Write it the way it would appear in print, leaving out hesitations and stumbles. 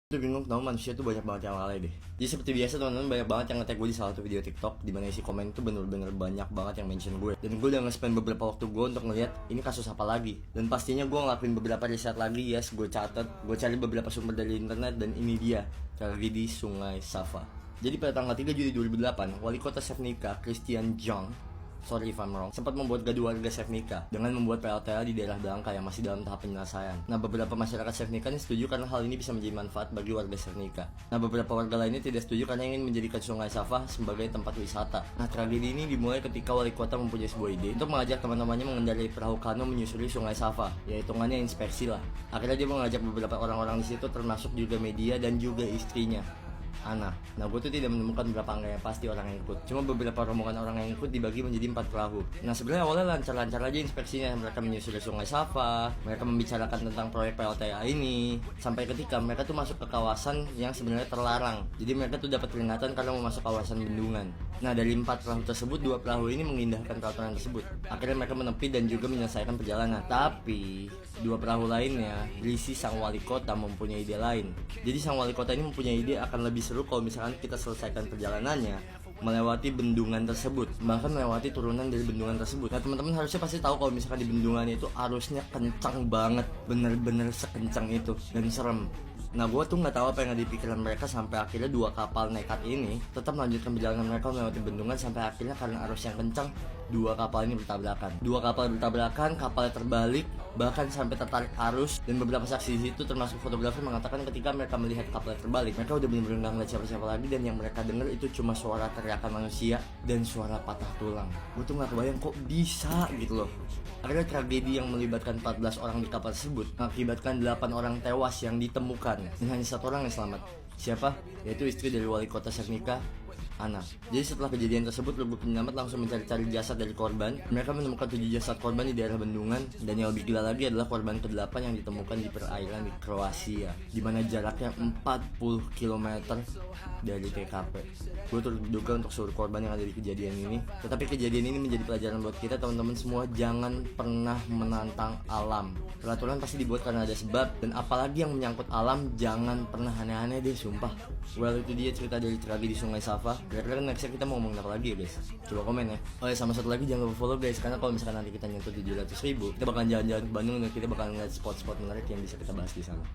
Tuh bingung tau manusia tuh banyak banget yang lalai deh. Jadi seperti biasa teman-teman banyak banget yang nge-tag gue di salah satu video TikTok di mana isi komen tuh bener-bener banyak banget yang mention gue. Dan gue udah nge-spend beberapa waktu gue untuk ngeliat ini kasus apa lagi. Dan pastinya gue ngelakuin beberapa riset lagi, yes, gue catat, gue cari beberapa sumber dari internet dan ini dia tragedi Sungai Safa. Jadi pada tanggal 3 Juli 2008, Wali Kota Sevnica, Christian Jung, sorry if I'm wrong, sempat membuat gaduh warga Sevnica dengan membuat PLTA di daerah Blangka yang masih dalam tahap penyelesaian. Nah, beberapa masyarakat Sevnica ini setuju karena hal ini bisa menjadi manfaat bagi warga Sevnica. Nah, beberapa warga lainnya tidak setuju karena ingin menjadikan Sungai Safa sebagai tempat wisata. Nah, tragedi ini dimulai ketika wali kota mempunyai sebuah ide untuk mengajak teman-temannya mengendarai perahu kano menyusuri Sungai Safa, ya hitungannya inspeksi lah. Akhirnya dia mengajak beberapa orang-orang di situ termasuk juga media dan juga istrinya, Ana. Nah, gue tuh tidak menemukan berapa angka yang pasti orang yang ikut. Cuma beberapa rombongan orang yang ikut dibagi menjadi 4 perahu. Nah, sebenarnya awalnya lancar-lancar aja inspeksinya. Mereka menyusuri Sungai Safa, mereka membicarakan tentang proyek PLTA ini, sampai ketika mereka tuh masuk ke kawasan yang sebenarnya terlarang. Jadi mereka tuh dapat peringatan karena mau masuk kawasan bendungan. Nah, dari 4 perahu tersebut, 2 perahu ini mengindahkan peraturan tersebut. Akhirnya mereka menepi dan juga menyelesaikan perjalanan. Tapi 2 perahu lainnya berisi sang wali kota mempunyai ide lain. Jadi sang wali kota ini mempunyai ide akan lebih seru kalau misalkan kita selesaikan perjalanannya melewati bendungan tersebut, bahkan melewati turunan dari bendungan tersebut. Nah, teman-teman harusnya pasti tahu kalau misalkan di bendungan itu arusnya kencang banget, bener-bener sekencang itu dan serem. Nah, gue tuh nggak tahu apa yang ada di pikiran mereka sampai akhirnya 2 kapal nekat ini tetap melanjutkan perjalanan mereka melewati bendungan sampai akhirnya karena arus yang kencang 2 kapal ini bertabrakan. 2 kapal bertabrakan, kapalnya terbalik, bahkan sampai tertarik arus. Dan beberapa saksi di situ termasuk fotografer mengatakan ketika mereka melihat kapalnya terbalik, mereka udah benar-benar nggak ngeliat siapa-siapa lagi dan yang mereka dengar itu cuma suara teriakan manusia dan suara patah tulang. Gue tuh nggak kebayang kok bisa gitu loh. Akhirnya tragedi yang melibatkan 14 orang di kapal tersebut mengakibatkan 8 orang tewas yang ditemukan dan hanya 1 orang yang selamat. Siapa? Yaitu istri dari wali kota Sevnica, Ana. Jadi setelah kejadian tersebut, lebih penyelamat langsung mencari-cari jasad dari korban. Mereka menemukan 7 jasad korban di daerah bendungan, dan yang lebih gila lagi adalah korban ke-8 yang ditemukan di perairan di Kroasia, di mana jaraknya 40 km dari TKP. Gue turut berduka untuk seluruh korban yang ada di kejadian ini. Tetapi kejadian ini menjadi pelajaran buat kita teman-teman semua, jangan pernah menantang alam. Peraturan pasti dibuat karena ada sebab, dan apalagi yang menyangkut alam, jangan pernah aneh-aneh deh, sumpah. Well, itu dia cerita dari tragedi Sungai Safa. Kira-kira nextnya kita mau ngomongin apa lagi ya guys? Coba komen ya. Oh ya, sama satu lagi jangan lupa follow guys, karena kalau misalkan nanti kita nyentuh 700.000, kita bakalan jalan-jalan ke Bandung dan kita bakalan ngeliat spot-spot menarik yang bisa kita bahas di sana.